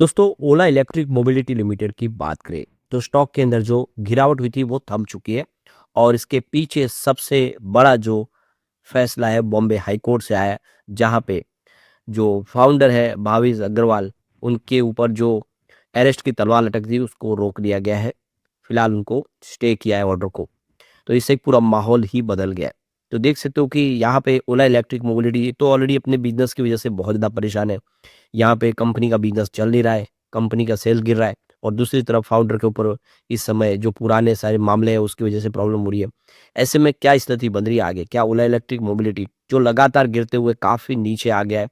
दोस्तों, ओला electric mobility limited की बात करें तो स्टॉक के अंदर जो गिरावट हुई थी वो थम चुकी है। और इसके पीछे सबसे बड़ा जो फैसला है बॉम्बे हाई कोर्ट से आया है, जहां पे जो फाउंडर है भाविश अग्रवाल, उनके ऊपर जो अरेस्ट की तलवार लटक थी उसको रोक दिया गया है। फिलहाल उनको स्टे किया है ऑर्डर को। तो इससे एक पूरा माहौल ही बदल गया है। तो देख सकते हो कि यहाँ पे ओला इलेक्ट्रिक मोबिलिटी तो ऑलरेडी अपने बिजनेस की वजह से बहुत ज़्यादा परेशान है। यहाँ पे कंपनी का बिजनेस चल नहीं रहा है, कंपनी का सेल गिर रहा है, और दूसरी तरफ फाउंडर के ऊपर इस समय जो पुराने सारे मामले हैं उसकी वजह से प्रॉब्लम हो रही है। ऐसे में क्या स्थिति बन रही है आगे? क्या ओला इलेक्ट्रिक मोबिलिटी जो लगातार गिरते हुए काफ़ी नीचे आ गया है,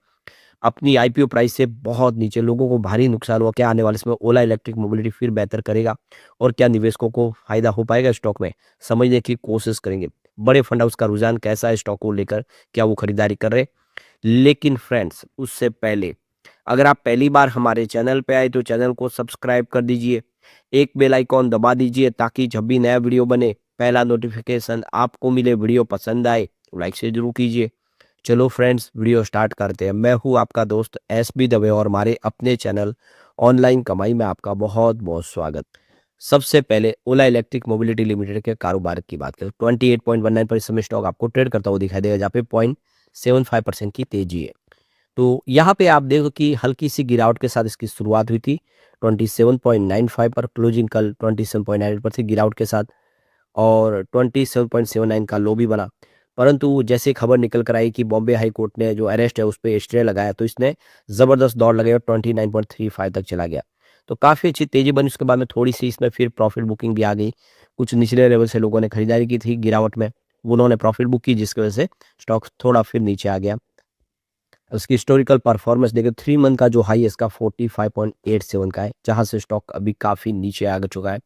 अपनी आईपीओ प्राइस से बहुत नीचे, लोगों को भारी नुकसान हुआ, क्या आने वाले समय ओला इलेक्ट्रिक मोबिलिटी फिर बेहतर करेगा? और क्या निवेशकों को फ़ायदा हो पाएगा स्टॉक में? समझने की कोशिश करेंगे। बड़े फंड हाउस का रुझान कैसा है स्टॉक को लेकर? क्या वो खरीदारी कर रहे हैं? लेकिन फ्रेंड्स, उससे पहले अगर आप पहली बार हमारे चैनल पे आए तो चैनल को सब्सक्राइब कर दीजिए, एक बेल आइकॉन दबा दीजिए ताकि जब भी नया वीडियो बने पहला नोटिफिकेशन आपको मिले। वीडियो पसंद आए तो लाइक से जरूर कीजिए। चलो फ्रेंड्स, वीडियो स्टार्ट करते हैं। मैं हूँ आपका दोस्त एस बी दवे और हमारे अपने चैनल ऑनलाइन कमाई में आपका बहुत बहुत स्वागत। सबसे पहले ओला इलेक्ट्रिक मोबिलिटी लिमिटेड के कारोबार की बात करें, 28.19 पर इस समय स्टॉक आपको ट्रेड करता हुआ दिखाई देगा, जहाँ पे 0.75% की तेजी है। तो यहाँ पे आप देखो कि हल्की सी गिरावट के साथ इसकी शुरुआत हुई थी 27.95 पर, क्लोजिंग कल 27.98 पर थी गिरावट के साथ, और 27.79 का लो भी बना। परंतु जैसे खबर निकल कर आई कि बॉम्बे हाई कोर्ट ने जो अरेस्ट है उस पे स्टे लगाया, तो इसने ज़बरदस्त दौड़ लगाई और 29.35 तक चला गया। तो काफ़ी अच्छी तेज़ी बनी। उसके बाद में थोड़ी-सी इसमें फिर प्रॉफ़िट बुकिंग भी आ गई। कुछ निचले लेवल से लोगों ने खरीदारी की थी गिरावट में, उन्होंने प्रॉफ़िट बुक की, जिसकी वजह से स्टॉक थोड़ा फिर नीचे आ गया। उसकी हिस्टोरिकल परफॉर्मेंस देखें, 3 मंथ का जो हाई है इसका 45.87 का है, जहाँ से स्टॉक अभी काफ़ी नीचे आ चुका है।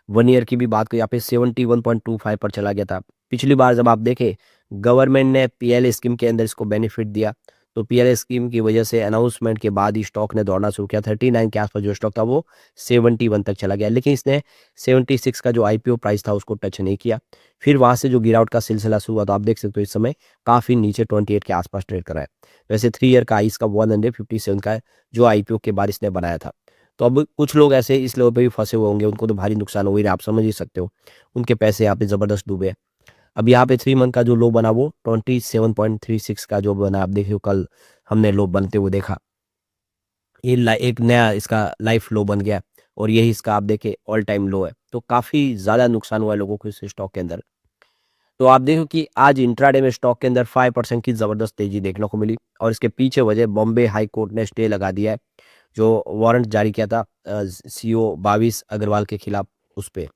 1 ईयर की भी बात करें, यहाँ पे 71.25 पर चला गया था। पिछली बार जब आप देखें, गवर्नमेंट ने पीएलए स्कीम के अंदर इसको बेनिफिट दिया, तो पीएलए स्कीम की वजह से अनाउंसमेंट के बाद ही स्टॉक ने दौड़ना शुरू किया। 39 के आसपास जो स्टॉक था वो 71 तक चला गया, लेकिन इसने 76 का जो आईपीओ प्राइस था उसको टच नहीं किया। फिर वहाँ से जो गिरावट का सिलसिला शुरू हुआ, तो आप देख सकते हो इस समय काफ़ी नीचे 28 के आसपास ट्रेड कर रहा है। वैसे 3 ईयर का हाई इसका 157 का है, जो आईपीओ के बाद इसने बनाया था। तो अब कुछ लोग ऐसे इस लेवल पे भी फँसे हुए होंगे, उनको तो भारी नुकसान हो ही रहा है, आप समझ ही सकते हो। उनके पैसे यहाँ पे ज़बरदस्त डूबे हैं। अब यहाँ पे 3 मंथ का जो लो बना वो 27.36 का जो बना, आप देखिए कल हमने लो बनते हुए देखा। ये एक नया इसका लाइफ लो बन गया, और यही इसका आप देखें ऑल टाइम लो है। तो काफ़ी ज़्यादा नुकसान हुआ है लोगों को इस स्टॉक के अंदर। तो आप देखो कि आज इंट्राडे में स्टॉक के अंदर 5% की ज़बरदस्त तेज़ी देखने को मिली, और इसके पीछे वजह बॉम्बे हाई कोर्ट ने स्टे लगा दिया है, जो वारंट जारी किया था सीईओ भाविश अग्रवाल के खिलाफ उस पे।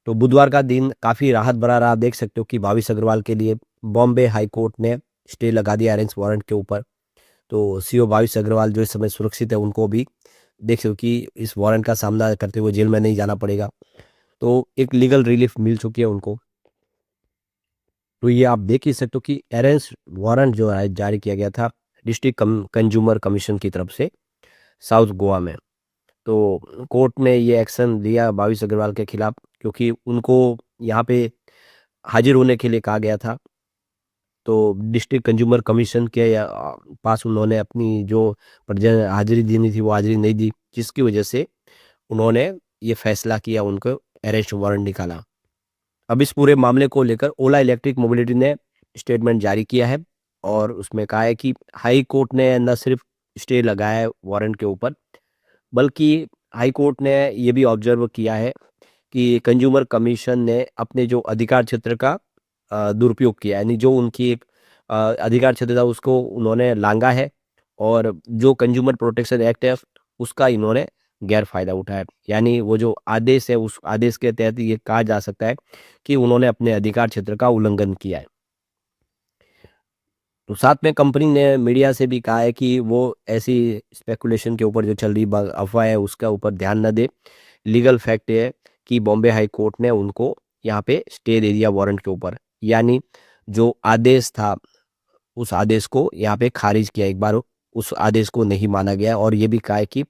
तो बुधवार का दिन काफ़ी राहत भरा रहा। आप देख सकते हो कि भाविश अग्रवाल के लिए बॉम्बे हाई कोर्ट ने स्टे लगा दिया अरेंज वारंट के ऊपर। तो सीईओ भाविश अग्रवाल जो इस समय सुरक्षित है, उनको भी देख सकते हो कि इस वारंट का सामना करते हुए जेल में नहीं जाना पड़ेगा। तो एक लीगल रिलीफ मिल चुकी है उनको। तो ये आप देख ही सकते हो कि अरेस्ट वारंट जो है जारी किया गया था डिस्ट्रिक्ट कंज्यूमर कमीशन की तरफ से साउथ गोवा में। तो कोर्ट ने ये एक्शन लिया भाविश अग्रवाल के खिलाफ, क्योंकि उनको यहाँ पे हाजिर होने के लिए कहा गया था। तो डिस्ट्रिक्ट कंज्यूमर कमीशन के पास उन्होंने अपनी जो हाजिरी देनी थी वो हाजिरी नहीं दी, जिसकी वजह से उन्होंने ये फैसला किया, उनको अरेस्ट वारंट निकाला। अब इस पूरे मामले को लेकर ओला इलेक्ट्रिक मोबिलिटी ने स्टेटमेंट जारी किया है, और उसमें कहा है कि हाई कोर्ट ने न सिर्फ स्टे लगाया है वारंट के ऊपर, बल्कि हाई कोर्ट ने ये भी ऑब्जर्व किया है कि कंज्यूमर कमीशन ने अपने जो अधिकार क्षेत्र का दुरुपयोग किया, यानी जो उनकी एक अधिकार क्षेत्र था उसको उन्होंने लांघा है, और जो कंज्यूमर प्रोटेक्शन एक्ट है उसका इन्होंने गैर फायदा उठाया। यानी वो जो आदेश है उस आदेश के तहत ये कहा जा सकता है कि उन्होंने अपने अधिकार क्षेत्र का उल्लंघन किया है। तो साथ में कंपनी ने मीडिया से भी कहा है कि वो ऐसी स्पेकुलेशन के ऊपर जो चल रही अफवाह है उसका ऊपर ध्यान न दे। लीगल फैक्ट ये है कि बॉम्बे हाई कोर्ट ने उनको यहाँ पे स्टे दे दिया वारंट के ऊपर, यानी जो आदेश था उस आदेश को यहाँ पे खारिज किया एक बार, उस आदेश को नहीं माना गया। और ये भी कहा है कि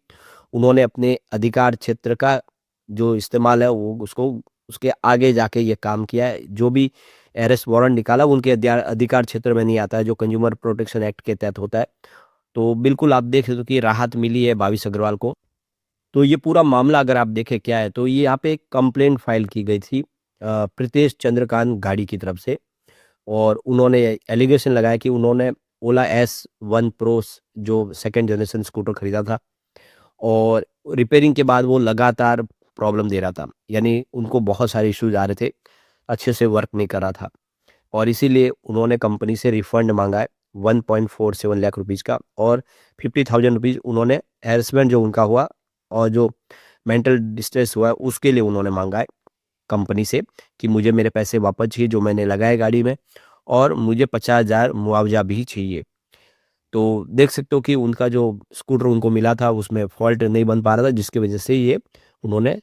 उन्होंने अपने अधिकार क्षेत्र का जो इस्तेमाल है वो उसको उसके आगे जाके ये काम किया है। जो भी अरेस्ट वारंट निकाला वो उनके अधिकार क्षेत्र में नहीं आता है, जो कंज्यूमर प्रोटेक्शन एक्ट के तहत होता है। तो बिल्कुल आप देख सकते हो कि राहत मिली है भाविश अग्रवाल को। तो ये पूरा मामला अगर आप देखें क्या है, तो ये यहाँ पे एक कंप्लेंट फाइल की गई थी प्रितेश चंद्रकांत गाड़ी की तरफ से, और उन्होंने एलिगेशन लगाया कि उन्होंने ओला S1 प्रो जो सेकंड जनरेशन स्कूटर खरीदा था, और रिपेयरिंग के बाद वो लगातार प्रॉब्लम दे रहा था। यानी उनको बहुत सारे इश्यूज आ रहे थे, अच्छे से वर्क नहीं कर रहा था, और इसीलिए उन्होंने कंपनी से रिफंड मांगा है 1.47 लाख रुपीज़ का, और 50,000 रुपीज़ उन्होंने हैरेसमेंट जो उनका हुआ और जो मेंटल डिस्ट्रेस हुआ है उसके लिए उन्होंने मांगा है कंपनी से कि मुझे मेरे पैसे वापस चाहिए जो मैंने लगाए गाड़ी में, और मुझे 50,000 मुआवजा भी चाहिए। तो देख सकते हो कि उनका जो स्कूटर उनको मिला था उसमें फॉल्ट नहीं बन पा रहा था, जिसकी वजह से ये उन्होंने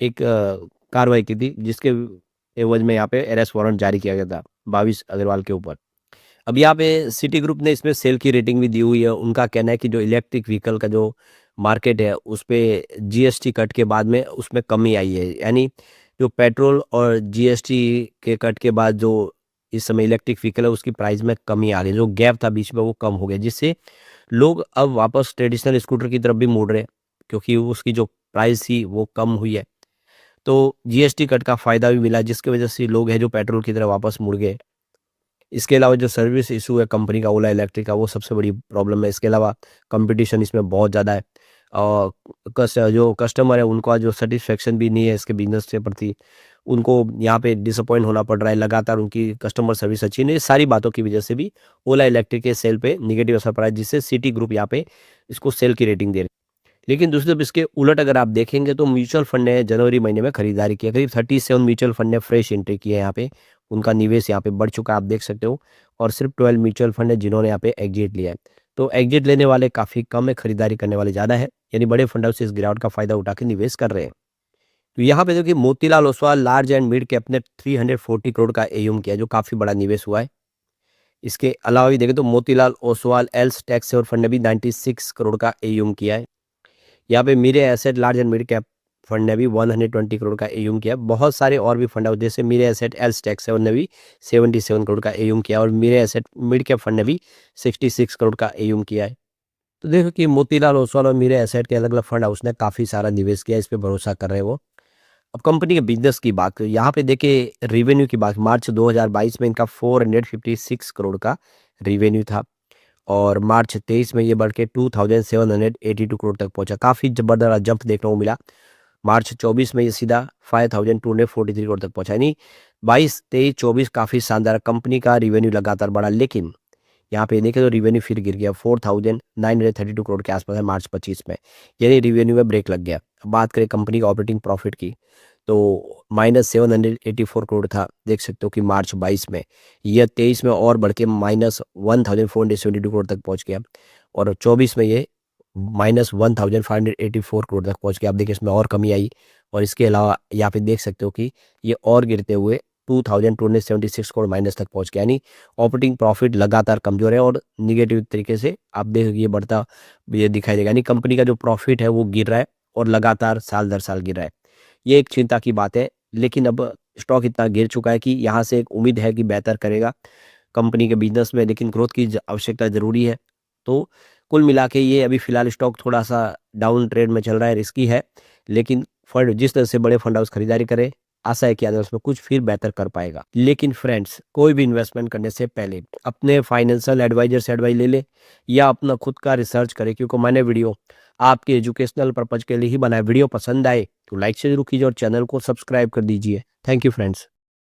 एक कार्रवाई की थी, जिसके एवज में यहाँ पे अरेस्ट वारंट जारी किया गया था भाविश अग्रवाल के ऊपर। अब यहाँ पे सिटी ग्रुप ने इसमें सेल की रेटिंग भी दी हुई है। उनका कहना है कि जो इलेक्ट्रिक व्हीकल का जो मार्केट है उस पे जीएसटी कट के बाद में उसमें कमी आई है। यानी जो पेट्रोल और जीएसटी के कट के बाद जो इस समय इलेक्ट्रिक व्हीकल है उसकी प्राइस में कमी आ रही है, जो गैप था बीच में वो कम हो गया, जिससे लोग अब वापस ट्रेडिशनल स्कूटर की तरफ भी मुड़ रहे हैं, क्योंकि उसकी जो प्राइस थी वो कम हुई है। तो जीएसटी कट का फायदा भी मिला, जिसकी वजह से लोग हैं जो पेट्रोल की तरफ वापस मुड़ गए। इसके अलावा जो सर्विस इशू है कंपनी का ओला इलेक्ट्रिक का, वो सबसे बड़ी प्रॉब्लम है। इसके अलावा कंपटीशन इसमें बहुत ज़्यादा है, और जो कस्टमर है उनका जो सेटिस्फेक्शन भी नहीं है इसके बिजनेस के प्रति, उनको यहाँ पे डिसअपॉइंट होना पड़ रहा है, लगातार उनकी कस्टमर सर्विस अच्छी नहीं है। सारी बातों की वजह से भी ओला इलेक्ट्रिक के सेल पे निगेटिव असर पड़ा है, जिससे सिटी ग्रुप यहाँ पे इसको सेल की रेटिंग दे रहे हैं। लेकिन दूसरी तरफ इसके उलट अगर आप देखेंगे तो म्यूचुअल फंड ने जनवरी महीने में खरीदारी की है। करीब 37 म्यूचुअल फंड ने फ्रेश एंट्री की है यहाँ पे। उनका निवेश यहाँ पे बढ़ चुका है, आप देख सकते हो, और सिर्फ 12 म्यूचुअल फंड है जिन्होंने यहाँ पे एग्जिट लिया है। तो एग्जिट लेने वाले काफ़ी कम है, खरीदारी करने वाले ज़्यादा है। यानी बड़े फंड हाउस इस गिरावट का फायदा उठा के निवेश कर रहे हैं। तो यहाँ पे देखिए Motilal Oswal large and mid cap ने 340 करोड़ का एयूम किया, जो काफ़ी बड़ा निवेश हुआ है। इसके अलावा भी देखें तो मोतीलाल ओसवाल एल्स टैक्स और फंड ने भी 96 करोड़ का एयूम किया है। यहाँ पे मेरे asset large and mid cap fund ने भी 120 करोड़ का एयूम किया। बहुत सारे और भी फंड हाउस जैसे मेरे एसेट एल्स टैक्स सेवन ने भी 77 करोड़ का एयूम किया, और मेरे एसेट मिड कैप फंड ने भी 66 करोड़ का एयूम किया है। तो देखो कि मोतीलाल ओसवाल और मेरे एसेट के अलग अलग फंड हाउस ने काफ़ी सारा निवेश किया, इस पे भरोसा कर रहे हैं वो। अब कंपनी के बिजनेस की बात करें, यहाँ पे देखिए रेवेन्यू की बात, मार्च 2022 में इनका 456 करोड़ का रेवेन्यू था, और मार्च 23 में ये बढ़ के 2782 करोड़ तक पहुंचा। काफ़ी ज़बरदस्त जंप देखने को मिला। मार्च 24 में ये सीधा 5243 करोड़ तक पहुंचा। यानी 22, 23, 24 काफ़ी शानदार कंपनी का रिवेन्यू लगातार बढ़ा। लेकिन यहाँ पे देखें तो रिवेन्यू फिर गिर गया, 4932 करोड़ के आसपास है मार्च 25 में। यानी रिवेन्यू में ब्रेक लग गया। अब बात करें कंपनी का ऑपरेटिंग प्रॉफिट की, तो -784 करोड़ था, देख सकते हो कि मार्च 22 में। यह 23 में और बढ़ के -1472 करोड़ तक पहुंच गया, और 24 में ये -1584 करोड़ तक पहुंच गया। आप देखिए इसमें और कमी आई, और इसके अलावा यहाँ पे देख सकते हो कि ये और गिरते हुए 2276 करोड़ माइनस तक पहुंच गया। यानी ऑपरेटिंग प्रॉफिट लगातार कमजोर है, और निगेटिव तरीके से आप देख ये बढ़ता ये दिखाई देगा। यानी कंपनी का जो प्रॉफिट है वो गिर रहा है, और लगातार साल दर साल गिर रहा है। ये एक चिंता की बात है। लेकिन अब स्टॉक इतना गिर चुका है कि यहाँ से एक उम्मीद है कि बेहतर करेगा कंपनी के बिजनेस में, लेकिन ग्रोथ की आवश्यकता ज़रूरी है। तो कुल मिला के ये अभी फिलहाल स्टॉक थोड़ा सा डाउन ट्रेड में चल रहा है, रिस्की है। लेकिन फंड जिस तरह से बड़े फंड हाउस खरीदारी करे, आशा है कि आगे उसमें कुछ फिर बेहतर कर पाएगा। लेकिन फ्रेंड्स, कोई भी इन्वेस्टमेंट करने से पहले अपने फाइनेंशियल एडवाइजर से एडवाइस ले ले, या अपना खुद का रिसर्च करे, क्योंकि मैंने वीडियो आपके एजुकेशनल पर्पज के लिए ही बनाया। वीडियो पसंद आए तो लाइक से जरूर कीजिए, और चैनल को सब्सक्राइब कर दीजिए। Thank you friends.